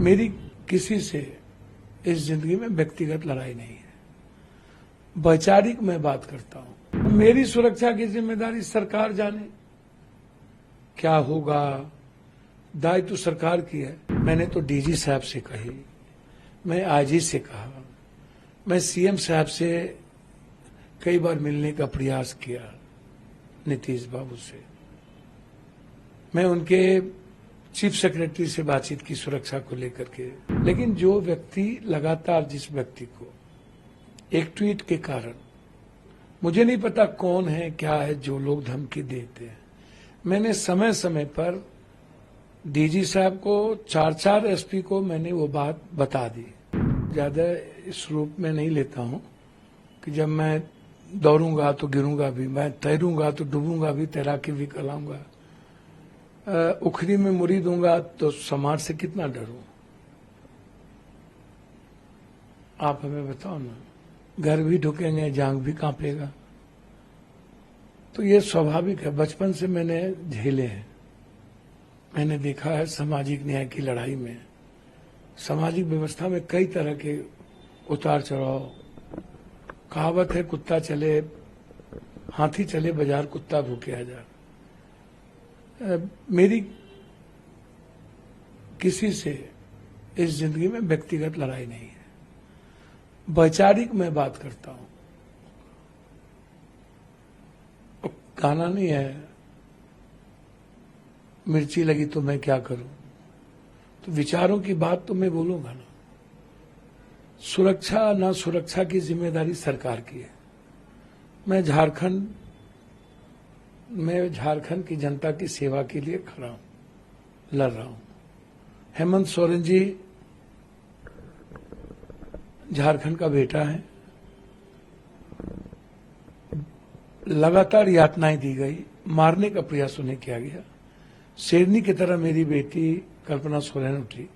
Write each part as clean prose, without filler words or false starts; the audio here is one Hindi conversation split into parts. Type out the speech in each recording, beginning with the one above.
मेरी किसी से इस जिंदगी में व्यक्तिगत लड़ाई नहीं है, वैचारिक मैं बात करता हूं। मेरी सुरक्षा की जिम्मेदारी सरकार जाने, क्या होगा दायित्व तो सरकार की है। मैंने तो डीजी साहब से कही, मैं आईजी से कहा, मैं सीएम साहब से कई बार मिलने का प्रयास किया, नीतीश बाबू से, मैं उनके चीफ सेक्रेटरी से बातचीत की सुरक्षा को लेकर के। लेकिन जो व्यक्ति लगातार जिस व्यक्ति को एक ट्वीट के कारण, मुझे नहीं पता कौन है क्या है, जो लोग धमकी देते हैं, मैंने समय समय पर डीजी साहब को, 4 एसपी को मैंने वो बात बता दी। ज्यादा इस रूप में नहीं लेता हूं कि जब मैं दौड़ूंगा तो गिरूंगा भी, मैं तैरूंगा तो डूबूंगा भी, तैराकी भी कराऊंगा, उखरी में मुरी दूंगा तो समाज से कितना डरूं। आप हमें बताओ ना, घर भी ढुकेंगे, जांग भी कांपेगा। तो ये स्वाभाविक है, बचपन से मैंने झेले हैं। मैंने देखा है सामाजिक न्याय की लड़ाई में, सामाजिक व्यवस्था में कई तरह के उतार चढ़ाव। कहावत है, कुत्ता चले हाथी चले बाजार, कुत्ता भूखे हजार। मेरी किसी से इस जिंदगी में व्यक्तिगत लड़ाई नहीं है, वैचारिक मैं बात करता हूं। गाना नहीं है, मिर्ची लगी तो मैं क्या करूं, तो विचारों की बात तो मैं बोलूंगा ना। सुरक्षा ना सुरक्षा की जिम्मेदारी सरकार की है। मैं झारखंड की जनता की सेवा के लिए खड़ा हूं, लड़ रहा हूं। हेमंत सोरेन जी झारखंड का बेटा है, लगातार यातनाएं दी गई, मारने का प्रयास उन्हें किया गया। शेरनी की तरह मेरी बेटी कल्पना सोरेन उठी,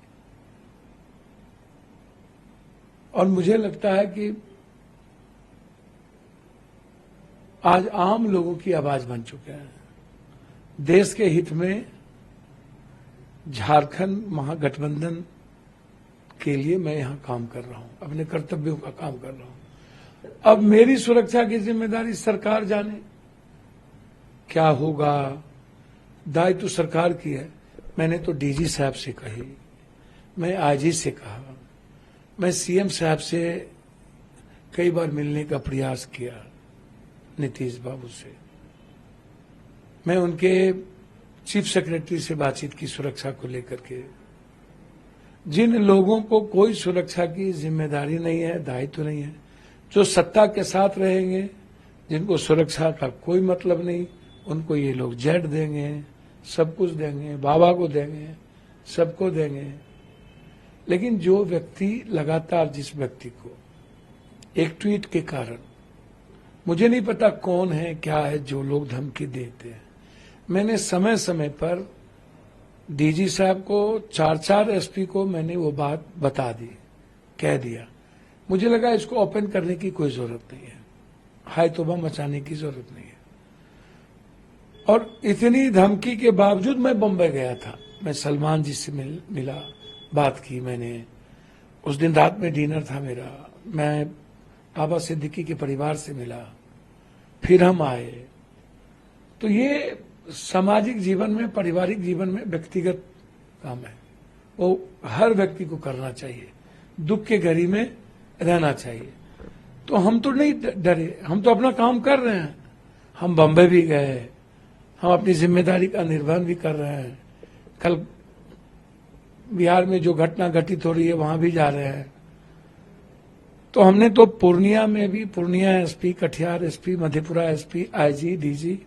और मुझे लगता है कि आज आम लोगों की आवाज बन चुके हैं। देश के हित में झारखंड महागठबंधन के लिए मैं यहां काम कर रहा हूं, अपने कर्तव्यों का काम कर रहा हूं। अब मेरी सुरक्षा की जिम्मेदारी सरकार जाने, क्या होगा दायित्व तो सरकार की है। मैंने तो डीजी साहब से कही, मैं आईजी से कहा, मैं सीएम साहब से कई बार मिलने का प्रयास किया, नीतीश बाबू से, मैं उनके चीफ सेक्रेटरी से बातचीत की सुरक्षा को लेकर के। जिन लोगों को कोई सुरक्षा की जिम्मेदारी नहीं है, दायित्व नहीं है, जो सत्ता के साथ रहेंगे, जिनको सुरक्षा का कोई मतलब नहीं, उनको ये लोग जेट देंगे, सब कुछ देंगे, बाबा को देंगे, सबको देंगे। लेकिन जो व्यक्ति लगातार जिस व्यक्ति को एक ट्वीट के कारण, मुझे नहीं पता कौन है क्या है, जो लोग धमकी देते हैं, मैंने समय समय पर डीजी साहब को, 4 एसपी को मैंने वो बात बता दी, कह दिया। मुझे लगा इसको ओपन करने की कोई जरूरत नहीं है, हाय तौबा मचाने की जरूरत नहीं है। और इतनी धमकी के बावजूद मैं बम्बई गया था, मैं सलमान जी से मिला, बात की मैंने। उस दिन रात में डिनर था मेरा, मैं बाबा सिद्दीकी के परिवार से मिला, फिर हम आए। तो ये सामाजिक जीवन में, पारिवारिक जीवन में व्यक्तिगत काम है, वो हर व्यक्ति को करना चाहिए। दुख के घड़ी में रहना चाहिए। तो हम तो नहीं डरे, हम तो अपना काम कर रहे हैं। हम बम्बई भी गए, हम अपनी जिम्मेदारी का निर्वहन भी कर रहे हैं। कल बिहार में जो घटना घटित हो रही है, वहां भी जा रहे हैं। तो हमने तो पूर्णिया में भी, Purnia SP, Katihar SP, Madhepura SP, IG, DG,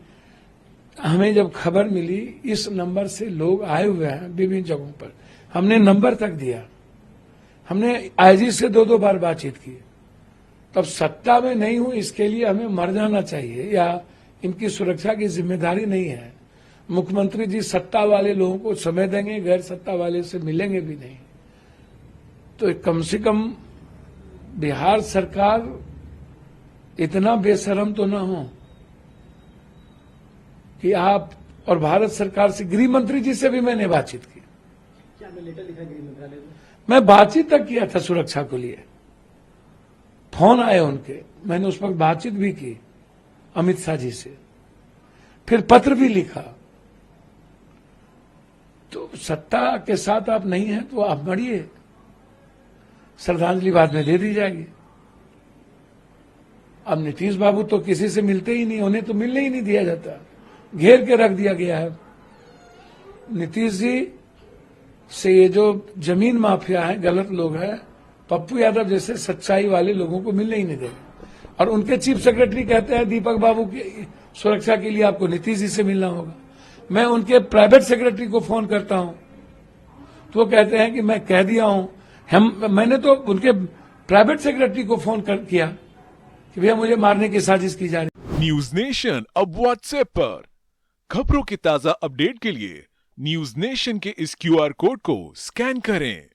हमें जब खबर मिली इस नंबर से लोग आए हुए हैं विभिन्न जगहों पर, हमने नंबर तक दिया। हमने आईजी से 2-2 बार बातचीत की। तब सत्ता में नहीं हूं इसके लिए हमें मर जाना चाहिए, या इनकी सुरक्षा की जिम्मेदारी नहीं है। मुख्यमंत्री जी सत्ता वाले लोगों को समय देंगे, गैर सत्ता वाले से मिलेंगे भी नहीं। तो कम से कम बिहार सरकार इतना बेशरम तो ना हो कि आप, और भारत सरकार से, गृह मंत्री जी से भी मैंने बातचीत की। आपने लेटर लिखा गृह मंत्रालय में। मैं बातचीत तक किया था सुरक्षा को लिए, फोन आए उनके, मैंने उस वक्त बातचीत भी की अमित शाह जी से, फिर पत्र भी लिखा। तो सत्ता के साथ आप नहीं हैं तो आप मरिए, श्रद्धांजलि बाद में दे दी जाएगी। अब नीतीश बाबू तो किसी से मिलते ही नहीं, उन्हें तो मिलने ही नहीं दिया जाता, घेर के रख दिया गया है। नीतीश जी से ये जो जमीन माफिया है, गलत लोग हैं, पप्पू यादव जैसे सच्चाई वाले लोगों को मिलने ही नहीं देंगे। और उनके चीफ सेक्रेटरी कहते हैं दीपक बाबू की सुरक्षा के लिए आपको नीतीश जी से मिलना होगा। मैं उनके प्राइवेट सेक्रेटरी को फोन करता हूं तो वो कहते हैं कि मैं कह दिया हूं। मैंने तो उनके प्राइवेट सेक्रेटरी को फोन किया कि भैया मुझे मारने की साजिश की जा रही। न्यूज नेशन अब व्हाट्सएप पर खबरों की ताजा अपडेट के लिए न्यूज नेशन के इस QR कोड को स्कैन करें।